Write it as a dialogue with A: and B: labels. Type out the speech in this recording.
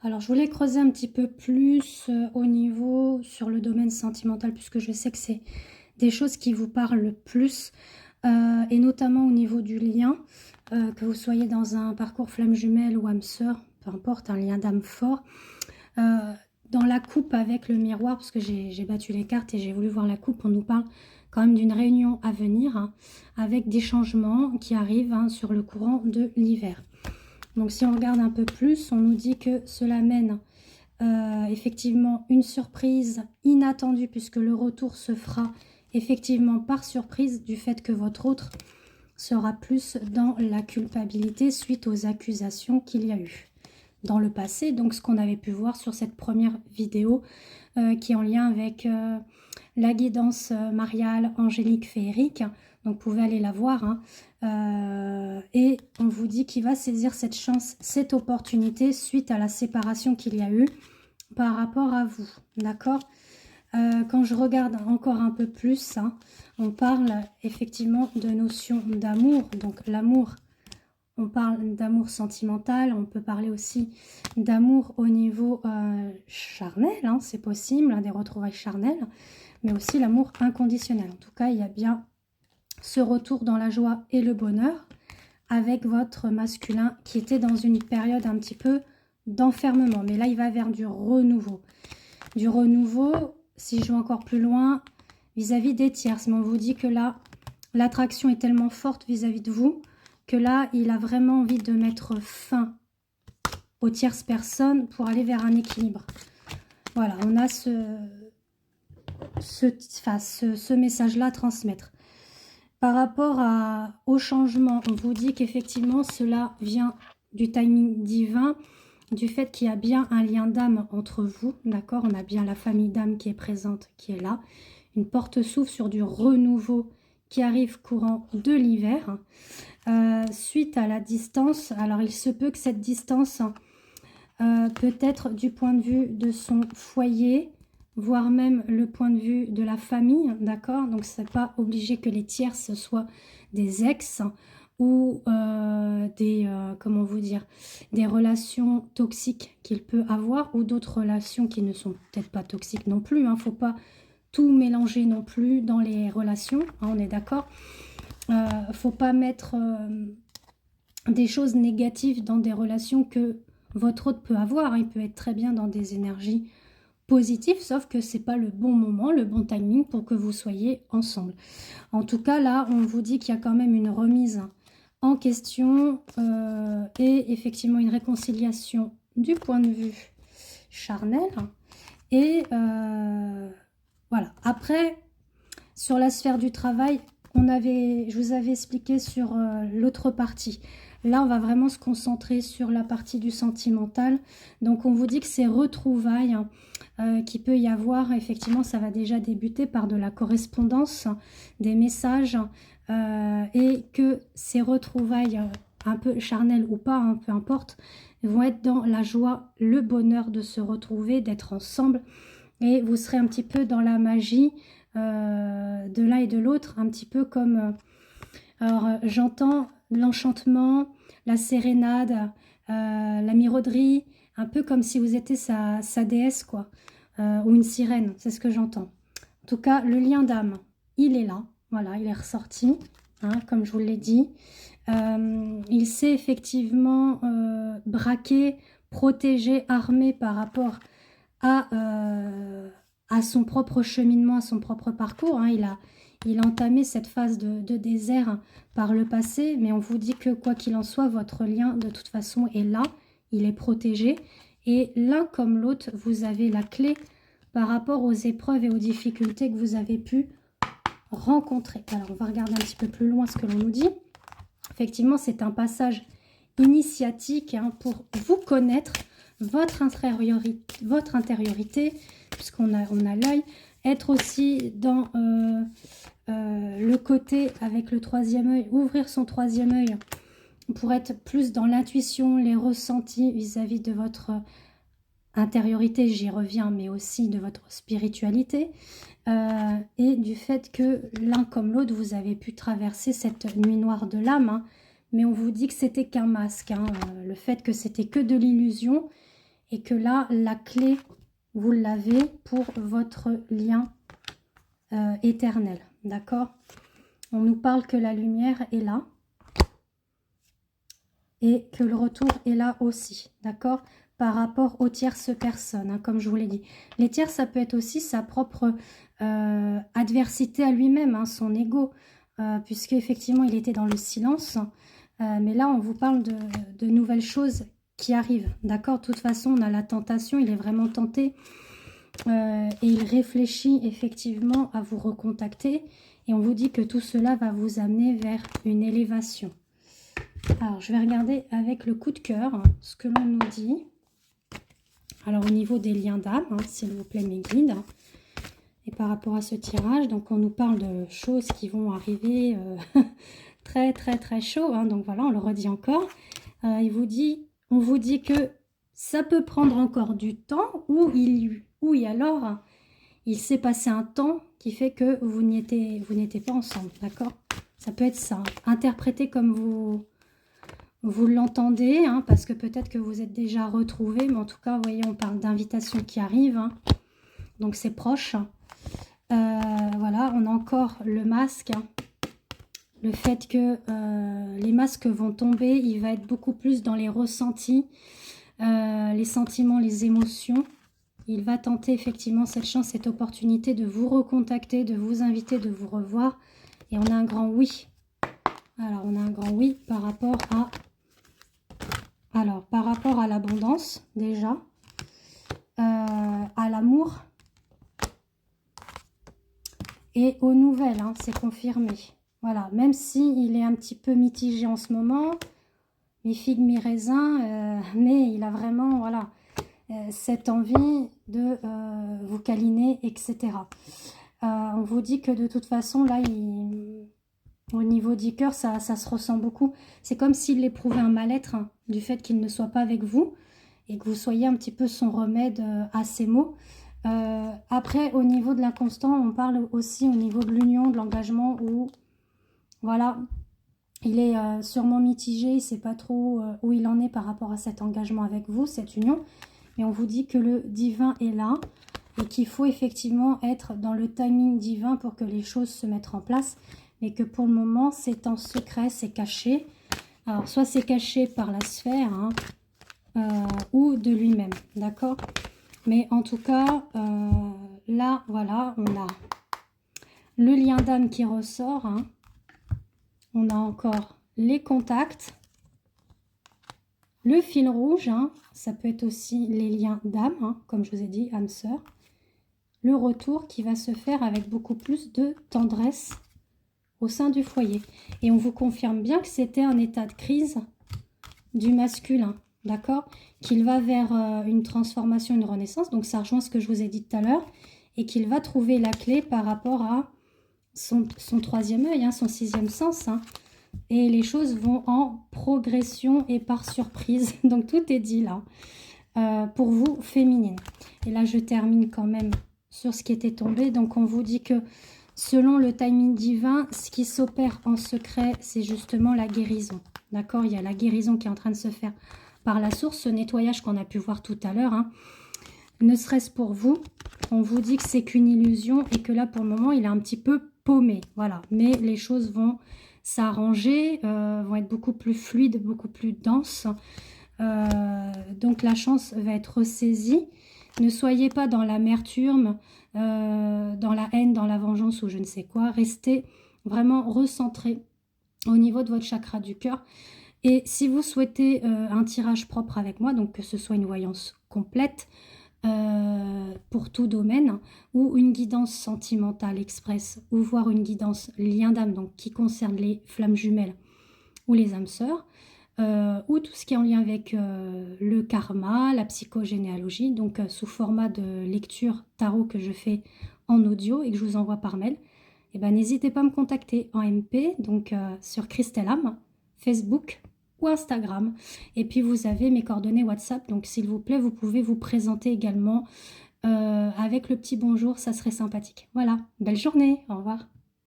A: Alors, je voulais creuser un petit peu plus au niveau sur le domaine sentimental, puisque je sais que c'est des choses qui vous parlent le plus, et notamment au niveau du lien, que vous soyez dans un parcours flamme jumelle ou âme sœur, peu importe, un lien d'âme fort. Euh, Dans la coupe avec le miroir, parce que j'ai battu les cartes et j'ai voulu voir la coupe, on nous parle quand même d'une réunion à venir, hein, avec des changements qui arrivent, hein, sur le courant de l'hiver. Donc si on regarde un peu plus, on nous dit que cela mène effectivement une surprise inattendue, puisque le retour se fera effectivement par surprise du fait que votre autre sera plus dans la culpabilité suite aux accusations qu'il y a eu dans le passé. Donc ce qu'on avait pu voir sur cette première vidéo qui est en lien avec la guidance mariale angélique féerique. Donc vous pouvez aller la voir, hein. Et on vous dit qu'il va saisir cette chance, cette opportunité suite à la séparation qu'il y a eu par rapport à vous, d'accord. Quand je regarde encore un peu plus, hein, on parle effectivement de notion d'amour. Donc l'amour, on parle d'amour sentimental, on peut parler aussi d'amour au niveau charnel, hein, c'est possible, hein, des retrouvailles charnelles, mais aussi l'amour inconditionnel. En tout cas, il y a bien ce retour dans la joie et le bonheur avec votre masculin qui était dans une période un petit peu d'enfermement. Mais là, il va vers du renouveau. Du renouveau, si je vais encore plus loin, vis-à-vis des tierces. Mais on vous dit que là, l'attraction est tellement forte vis-à-vis de vous que là, il a vraiment envie de mettre fin aux tierces personnes pour aller vers un équilibre. Voilà, on a ce message-là à transmettre. Par rapport au changement, on vous dit qu'effectivement, cela vient du timing divin, du fait qu'il y a bien un lien d'âme entre vous, d'accord. On a bien la famille d'âme qui est présente, qui est là. Une porte s'ouvre sur du renouveau qui arrive courant de l'hiver. Suite à la distance, alors il se peut que cette distance peut être du point de vue de son foyer, voire même le point de vue de la famille, d'accord. Donc c'est pas obligé que les tierces soient des ex ou comment vous dire, des relations toxiques qu'il peut avoir, ou d'autres relations qui ne sont peut-être pas toxiques non plus, hein. Faut pas tout mélanger non plus dans les relations, hein, on est d'accord. Faut pas mettre des choses négatives dans des relations que votre autre peut avoir, hein. Il peut être très bien dans des énergies positives, sauf que c'est pas le bon moment, le bon timing pour que vous soyez ensemble. En tout cas, là, on vous dit qu'il y a quand même une remise en question et effectivement une réconciliation du point de vue charnel. Et voilà. Après, sur la sphère du travail, je vous avais expliqué sur l'autre partie. Là, on va vraiment se concentrer sur la partie du sentimental. Donc, on vous dit que ces retrouvailles qu'il peut y avoir, effectivement, ça va déjà débuter par de la correspondance, des messages, et que ces retrouvailles, un peu charnelles ou pas, hein, peu importe, vont être dans la joie, le bonheur de se retrouver, d'être ensemble. Et vous serez un petit peu dans la magie de l'un et de l'autre, un petit peu comme... alors, j'entends l'enchantement, la sérénade, la mirauderie, un peu comme si vous étiez sa déesse, quoi, ou une sirène, c'est ce que j'entends. En tout cas, le lien d'âme, il est là, voilà, il est ressorti, hein, comme je vous l'ai dit. Il s'est effectivement braqué, protégé, armé par rapport à son propre cheminement, à son propre parcours, hein. Il a entamé cette phase de désert par le passé, mais on vous dit que quoi qu'il en soit, votre lien de toute façon est là, il est protégé. Et l'un comme l'autre, vous avez la clé par rapport aux épreuves et aux difficultés que vous avez pu rencontrer. Alors on va regarder un petit peu plus loin ce que l'on nous dit. Effectivement, c'est un passage initiatique, hein, pour vous connaître, votre intériorité, puisqu'on a l'œil, être aussi dans le côté avec le troisième œil, ouvrir son troisième œil pour être plus dans l'intuition, les ressentis vis-à-vis de votre intériorité, j'y reviens, mais aussi de votre spiritualité, et du fait que l'un comme l'autre, vous avez pu traverser cette nuit noire de l'âme, hein, mais on vous dit que c'était qu'un masque, hein, le fait que c'était que de l'illusion, et que là, la clé, vous l'avez pour votre lien éternel, d'accord? On nous parle que la lumière est là et que le retour est là aussi, d'accord? Par rapport aux tierces personnes, hein, comme je vous l'ai dit. Les tiers, ça peut être aussi sa propre adversité à lui-même, hein, son ego, puisque effectivement il était dans le silence. Mais là, on vous parle de nouvelles choses qui arrivent, d'accord? De toute façon, on a la tentation, il est vraiment tenté. Et il réfléchit effectivement à vous recontacter. Et on vous dit que tout cela va vous amener vers une élévation. Alors, je vais regarder avec le coup de cœur ce que l'on nous dit. Alors, au niveau des liens d'âme, hein, s'il vous plaît, mes guides. Et par rapport à ce tirage, donc on nous parle de choses qui vont arriver très, très, très chaud. Hein, donc voilà, on le redit encore. On vous dit que ça peut prendre encore du temps ou alors il s'est passé un temps qui fait que vous n'étiez pas ensemble, d'accord? Ça peut être ça, interprété comme vous l'entendez, hein, parce que peut-être que vous êtes déjà retrouvés, mais en tout cas, vous voyez, on parle d'invitation qui arrive, hein, donc c'est proche. Voilà, on a encore le masque, hein, le fait que les masques vont tomber, il va être beaucoup plus dans les ressentis, les sentiments, les émotions. Il va tenter effectivement cette chance, cette opportunité de vous recontacter, de vous inviter, de vous revoir. Et on a un grand oui. Alors, on a un grand oui par rapport à... Alors, par rapport à l'abondance, déjà. À l'amour. Et aux nouvelles, hein, c'est confirmé. Voilà, même si il est un petit peu mitigé en ce moment, mi-figue, mi-raisin, mais il a vraiment, voilà... cette envie de vous câliner, etc. On vous dit que de toute façon, là, au niveau du cœur, ça se ressent beaucoup. C'est comme s'il éprouvait un mal-être, hein, du fait qu'il ne soit pas avec vous et que vous soyez un petit peu son remède à ces mots. Après, au niveau de l'inconstant, on parle aussi au niveau de l'union, de l'engagement, où, voilà, il est sûrement mitigé, il ne sait pas trop où il en est par rapport à cet engagement avec vous, cette union. Mais on vous dit que le divin est là et qu'il faut effectivement être dans le timing divin pour que les choses se mettent en place. Mais que pour le moment, c'est en secret, c'est caché. Alors, soit c'est caché par la sphère, hein, ou de lui-même, d'accord? Mais en tout cas, là, voilà, on a le lien d'âme qui ressort. Hein. On a encore les contacts. Le fil rouge, hein, ça peut être aussi les liens d'âme, hein, comme je vous ai dit, âme sœur. Le retour qui va se faire avec beaucoup plus de tendresse au sein du foyer. Et on vous confirme bien que c'était un état de crise du masculin, d'accord? Qu'il va vers une transformation, une renaissance. Donc ça rejoint ce que je vous ai dit tout à l'heure. Et qu'il va trouver la clé par rapport à son troisième œil, hein, son sixième sens, hein. Et les choses vont en progression et par surprise. Donc tout est dit là. Pour vous, féminine. Et là, je termine quand même sur ce qui était tombé. Donc on vous dit que selon le timing divin, ce qui s'opère en secret, c'est justement la guérison. D'accord? Il y a la guérison qui est en train de se faire par la source, ce nettoyage qu'on a pu voir tout à l'heure. Hein. Ne serait-ce pour vous, on vous dit que c'est qu'une illusion et que là, pour le moment, il est un petit peu paumé. Voilà. Mais les choses vont s'arranger, vont être beaucoup plus fluides, beaucoup plus denses. Donc la chance va être ressaisie. Ne soyez pas dans l'amertume, dans la haine, dans la vengeance ou je ne sais quoi. Restez vraiment recentré au niveau de votre chakra du cœur. Et si vous souhaitez un tirage propre avec moi, donc que ce soit une voyance complète pour tout domaine, ou une guidance sentimentale express, ou voire une guidance lien d'âme, donc qui concerne les flammes jumelles ou les âmes sœurs, ou tout ce qui est en lien avec le karma, la psychogénéalogie, donc sous format de lecture tarot que je fais en audio et que je vous envoie par mail, et ben, n'hésitez pas à me contacter en MP, donc sur Christelle Am, Facebook ou Instagram. Et puis vous avez mes coordonnées WhatsApp, donc s'il vous plaît, vous pouvez vous présenter également avec le petit bonjour, ça serait sympathique. Voilà, belle journée, au revoir.